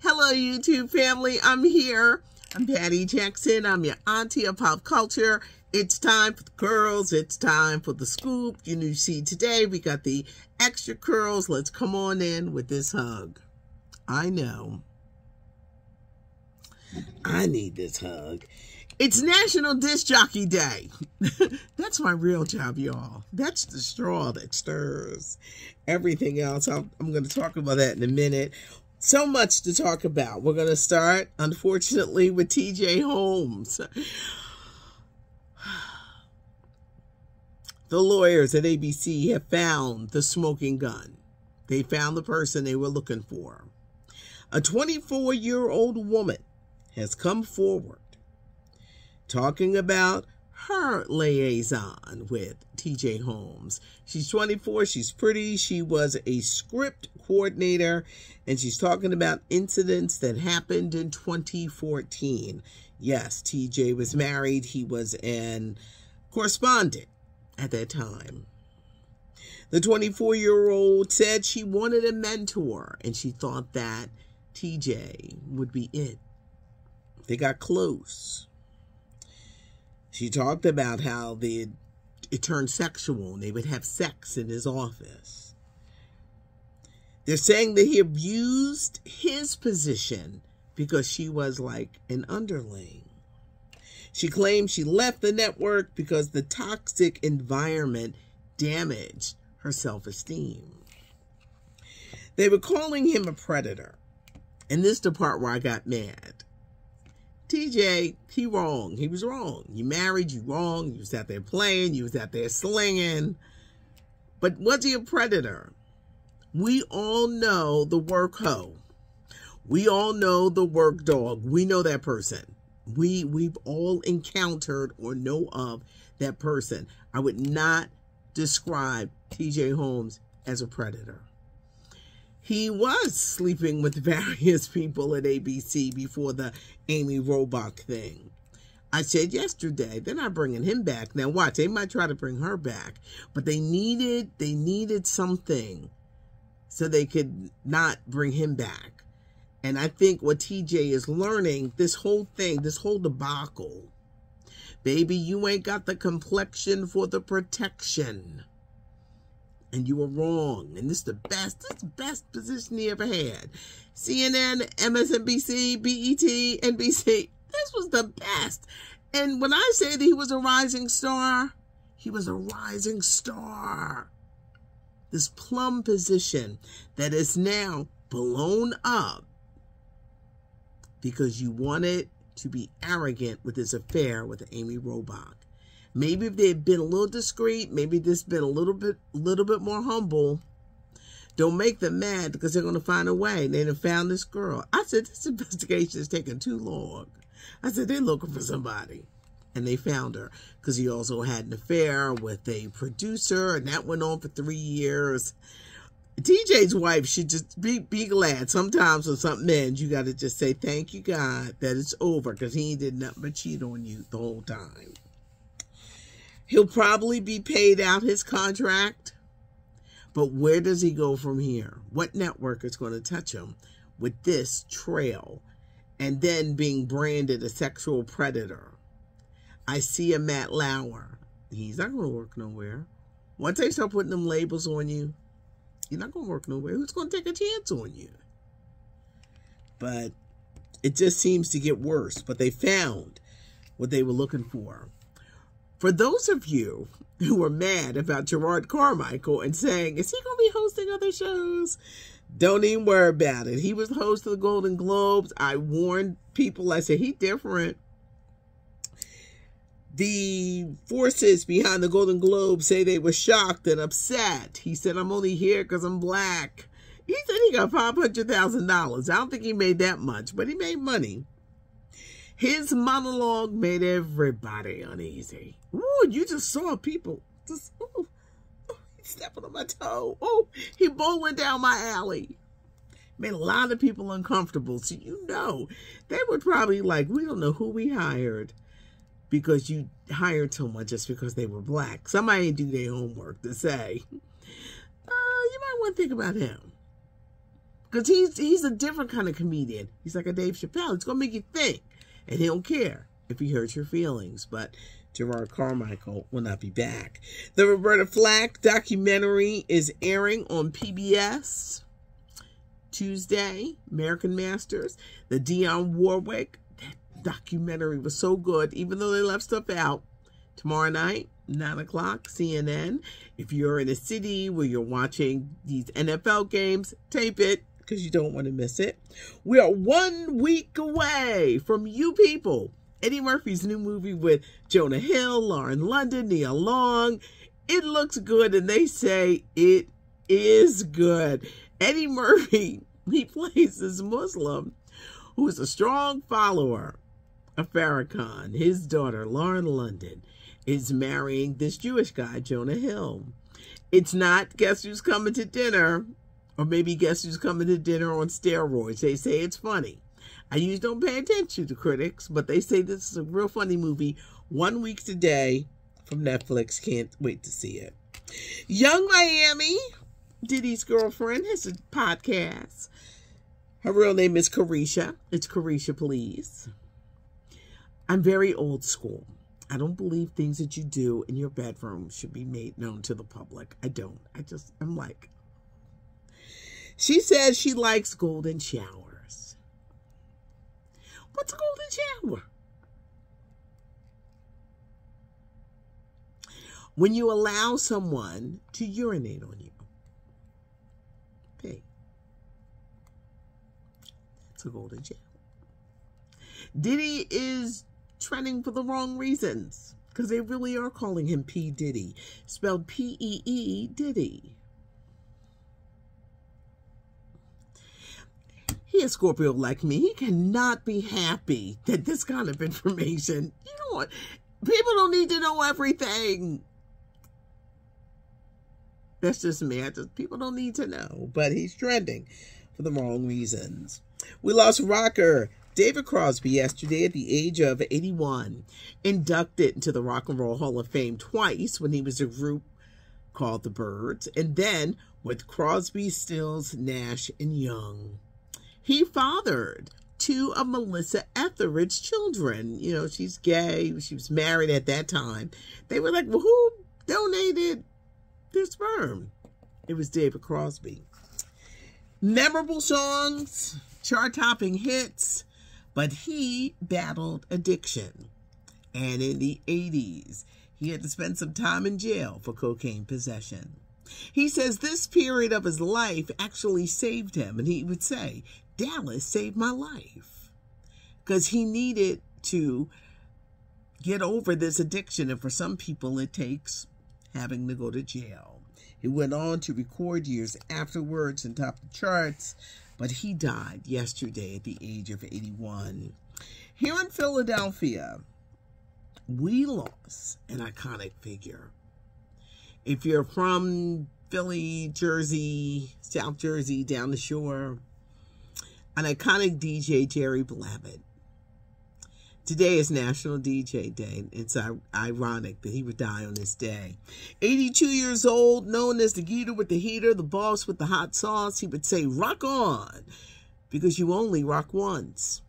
Hello, YouTube family. I'm here. I'm Patty Jackson. I'm your auntie of pop culture. It's time for the curls. It's time for the scoop. You see today we got the extra curls. Let's come on in with this hug. I know. I need this hug. It's National Disc Jockey Day. That's my real job, y'all. That's the straw that stirs everything else. I'm going to talk about that in a minute. So much to talk about. We're going to start, unfortunately, with TJ Holmes. The lawyers at ABC have found the smoking gun. They found the person they were looking for. A 24-year-old woman has come forward talking about her liaison with TJ Holmes. She's 24, she's pretty, she was a script coordinator, and she's talking about incidents that happened in 2014. Yes, TJ was married, he was an correspondent at that time. The 24-year-old said she wanted a mentor, and she thought that TJ would be it. They got close. She talked about how it turned sexual and they would have sex in his office. They're saying that he abused his position because she was like an underling. She claimed she left the network because the toxic environment damaged her self-esteem. They were calling him a predator. And this is the part where I got mad. TJ, he wrong. He was wrong. You married, you wrong. You was out there playing. You was out there slinging. But was he a predator? We all know the work hoe. We all know the work dog. We know that person. We've all encountered or know of that person. I would not describe TJ Holmes as a predator. He was sleeping with various people at ABC before the Amy Robach thing. I said yesterday, they're not bringing him back. Now watch, they might try to bring her back, but they needed something so they could not bring him back. And I think what TJ is learning, this whole thing, this whole debacle, baby, you ain't got the complexion for the protection. And you were wrong. And this is the best position he ever had. CNN, MSNBC, BET, NBC. This was the best. And when I say that he was a rising star, he was a rising star. This plum position that is now blown up because you wanted to be arrogant with his affair with Amy Robach. Maybe if they had been a little discreet, maybe this been a little bit more humble. Don't make them mad because they're going to find a way. They done found this girl. I said, this investigation is taking too long. I said, they're looking for somebody. And they found her because he also had an affair with a producer, and that went on for 3 years. TJ's wife should just be glad. Sometimes when something ends, you got to just say, thank you, God, that it's over, because he did nothing but cheat on you the whole time. He'll probably be paid out his contract, but where does he go from here? What network is going to touch him with this trail and then being branded a sexual predator? I see a Matt Lauer. He's not going to work nowhere. Once they start putting them labels on you, you're not going to work nowhere. Who's going to take a chance on you? But it just seems to get worse. But they found what they were looking for. For those of you who were mad about Gerard Carmichael and saying, is he going to be hosting other shows? Don't even worry about it. He was the host of the Golden Globes. I warned people. I said, he different. The forces behind the Golden Globes say they were shocked and upset. He said, I'm only here because I'm black. He said he got $500,000. I don't think he made that much, but he made money. His monologue made everybody uneasy. Ooh, you just saw people just, he's stepping on my toe. Oh, he bowling down my alley. Made a lot of people uncomfortable. So you know, they were probably like, we don't know who we hired because you hired someone just because they were black. Somebody didn't do their homework to say, you might want to think about him. Because he's a different kind of comedian. He's like a Dave Chappelle. It's going to make you think. And he don't care if he hurts your feelings. But Gerard Carmichael will not be back. The Roberta Flack documentary is airing on PBS Tuesday. American Masters. The Dionne Warwick documentary was so good, even though they left stuff out. Tomorrow night, 9 o'clock, CNN. If you're in a city where you're watching these NFL games, tape it, because you don't want to miss it. We are 1 week away from you people. Eddie Murphy's new movie with Jonah Hill, Lauren London, Nia Long. It looks good, and they say it is good. Eddie Murphy, he plays this Muslim who is a strong follower of Farrakhan. His daughter, Lauren London, is marrying this Jewish guy, Jonah Hill. It's not Guess Who's Coming to Dinner, or maybe Guess Who's Coming to Dinner on steroids. They say it's funny. I usually don't pay attention to critics, but they say this is a real funny movie. 1 week today from Netflix. Can't wait to see it. Young Miami, Diddy's girlfriend, has a podcast. Her real name is Carisha. It's Carisha Please. I'm very old school. I don't believe things that you do in your bedroom should be made known to the public. I don't. I'm like, she says she likes golden showers. What's a golden shower? When you allow someone to urinate on you. Hey, it's a golden shower. Diddy is trending for the wrong reasons, because they really are calling him P. Diddy, spelled P-E-E Diddy. He a Scorpio like me. He cannot be happy that this kind of information, you know what, people don't need to know everything. That's just me. People don't need to know, but he's trending for the wrong reasons. We lost rocker David Crosby yesterday at the age of 81, inducted into the Rock and Roll Hall of Fame twice when he was a group called the Byrds, and then with Crosby, Stills, Nash, and Young. He fathered two of Melissa Etheridge's children. You know, she's gay. She was married at that time. They were like, well, who donated their sperm? It was David Crosby. Memorable songs, chart-topping hits, but he battled addiction. And in the 80s, he had to spend some time in jail for cocaine possession. He says this period of his life actually saved him. And he would say, Dallas saved my life. Because he needed to get over this addiction. And for some people, it takes having to go to jail. He went on to record years afterwards and top the charts. But he died yesterday at the age of 81. Here in Philadelphia, we lost an iconic figure. If you're from Philly, Jersey, South Jersey, down the shore, an iconic DJ, Jerry Blavat. Today is National DJ Day. It's ironic that he would die on this day. 82 years old, known as the Geeter with the heater, the boss with the hot sauce. He would say, rock on, because you only rock once.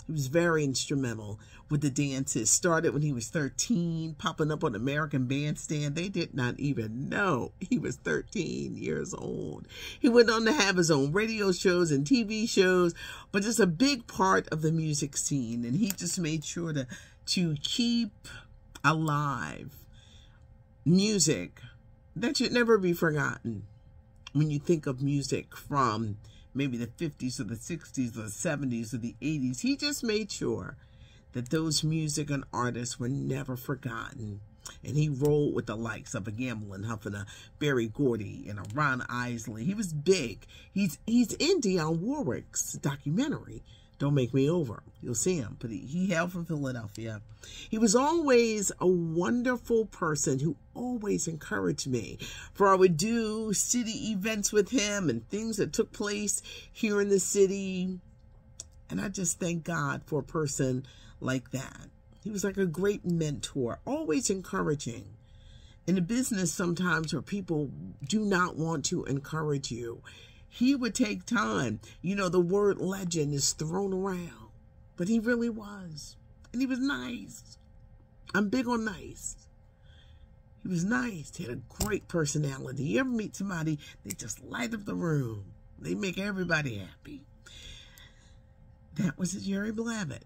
He was very instrumental with the dances. Started when he was 13, popping up on American Bandstand. They did not even know he was 13 years old. He went on to have his own radio shows and TV shows, but just a big part of the music scene. And he just made sure to keep alive music that should never be forgotten. When you think of music from maybe the 50s or the 60s or the 70s or the 80s, he just made sure that those music and artists were never forgotten. And he rolled with the likes of a Gamble Huffman, a Berry Gordy, and a Ron Isley. He was big. He's in Dionne Warwick's documentary, Don't Make Me Over. You'll see him. But he hailed from Philadelphia. He was always a wonderful person who always encouraged me. For I would do city events with him and things that took place here in the city. And I just thank God for a person like that. He was like a great mentor, always encouraging. In a business sometimes where people do not want to encourage you, he would take time. You know, the word legend is thrown around, but he really was. And he was nice. I'm big on nice. He was nice. He had a great personality. You ever meet somebody, they just light up the room. They make everybody happy. That was Jerry Blavat.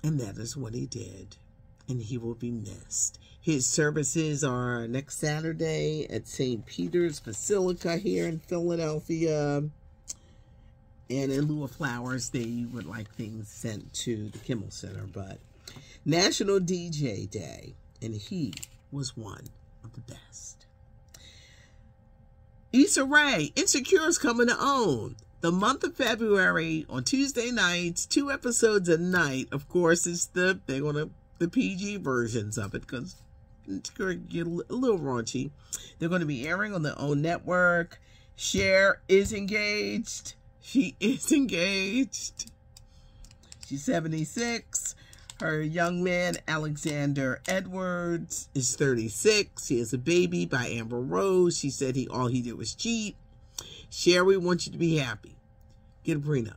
And that is what he did. And he will be missed. His services are next Saturday at St. Peter's Basilica here in Philadelphia. And in lieu of flowers, they would like things sent to the Kimmel Center. But National DJ Day. And he was one of the best. Issa Rae, Insecure is coming to OWN. The month of February on Tuesday nights, 2 episodes a night. Of course, it's the PG versions of it because it's going to get a little raunchy. They're going to be airing on their own network. Cher is engaged. She is engaged. She's 76. Her young man, Alexander Edwards, is 36. He has a baby by Amber Rose. She said all he did was cheat. Cher, we want you to be happy. Get a prenup.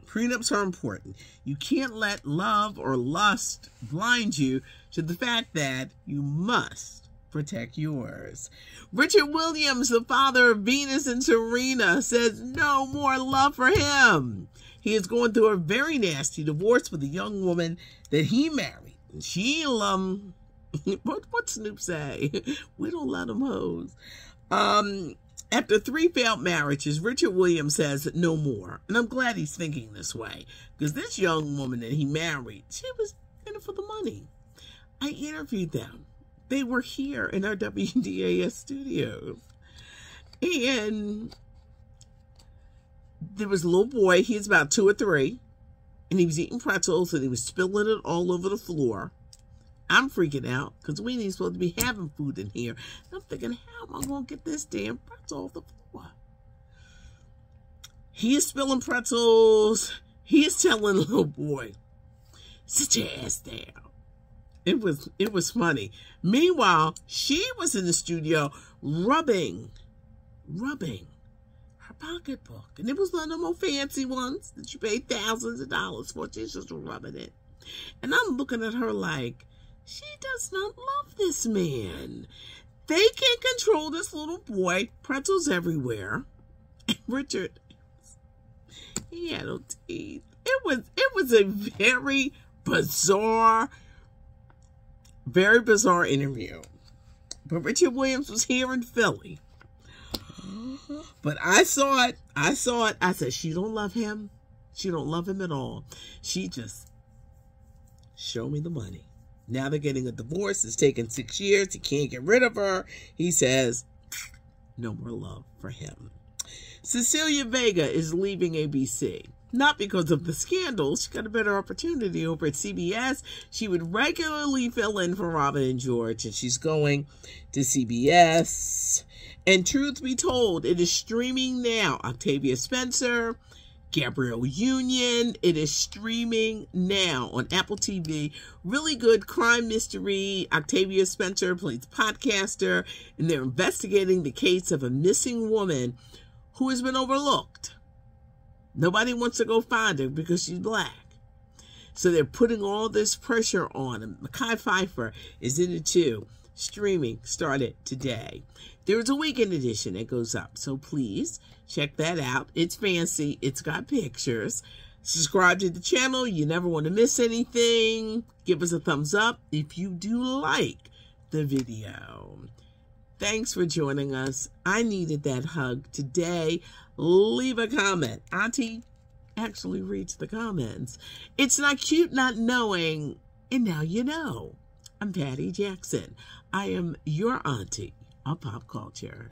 Prenups are important. You can't let love or lust blind you to the fact that you must protect yours. Richard Williams, the father of Venus and Serena, says no more love for him. He is going through a very nasty divorce with a young woman that he married. She, what Snoop say? We don't let them hoes. After 3 failed marriages, Richard Williams says no more. And I'm glad he's thinking this way. Because this young woman that he married, she was in it for the money. I interviewed them. They were here in our WDAS studios. And there was a little boy. He was about 2 or 3. And he was eating pretzels and he was spilling it all over the floor. I'm freaking out because we ain't supposed to be having food in here. And I'm thinking, how am I going to get this damn pretzel off the floor? He is spilling pretzels. He is telling the little boy, sit your ass down. It was funny. Meanwhile, she was in the studio rubbing her pocketbook. And it was one of the more fancy ones that you pay thousands of dollars for. She's just rubbing it. And I'm looking at her like, she does not love this man. They can't control this little boy. Pretzels everywhere. And Richard, he had no teeth. It was a very bizarre interview. But Richard Williams was here in Philly. But I saw it. I said, she don't love him. She don't love him at all. She just show me the money. Now they're getting a divorce. It's taken 6 years. He can't get rid of her. He says, no more love for him. Cecilia Vega is leaving ABC. Not because of the scandals. She got a better opportunity over at CBS. She would regularly fill in for Robin and George, and she's going to CBS. And truth be told, it is streaming now. Octavia Spencer, Gabrielle Union. It is streaming now on Apple TV. Really good crime mystery. Octavia Spencer plays podcaster, and they're investigating the case of a missing woman who has been overlooked. Nobody wants to go find her because she's black. So they're putting all this pressure on him. Mekhi Phifer is in it too. Streaming started today. There's a weekend edition that goes up, so please check that out. It's fancy. It's got pictures. Subscribe to the channel. You never want to miss anything. Give us a thumbs up if you do like the video. Thanks for joining us. I needed that hug today. Leave a comment. Auntie actually reads the comments. It's not cute not knowing, and now you know. I'm Patty Jackson. I am your auntie of pop culture.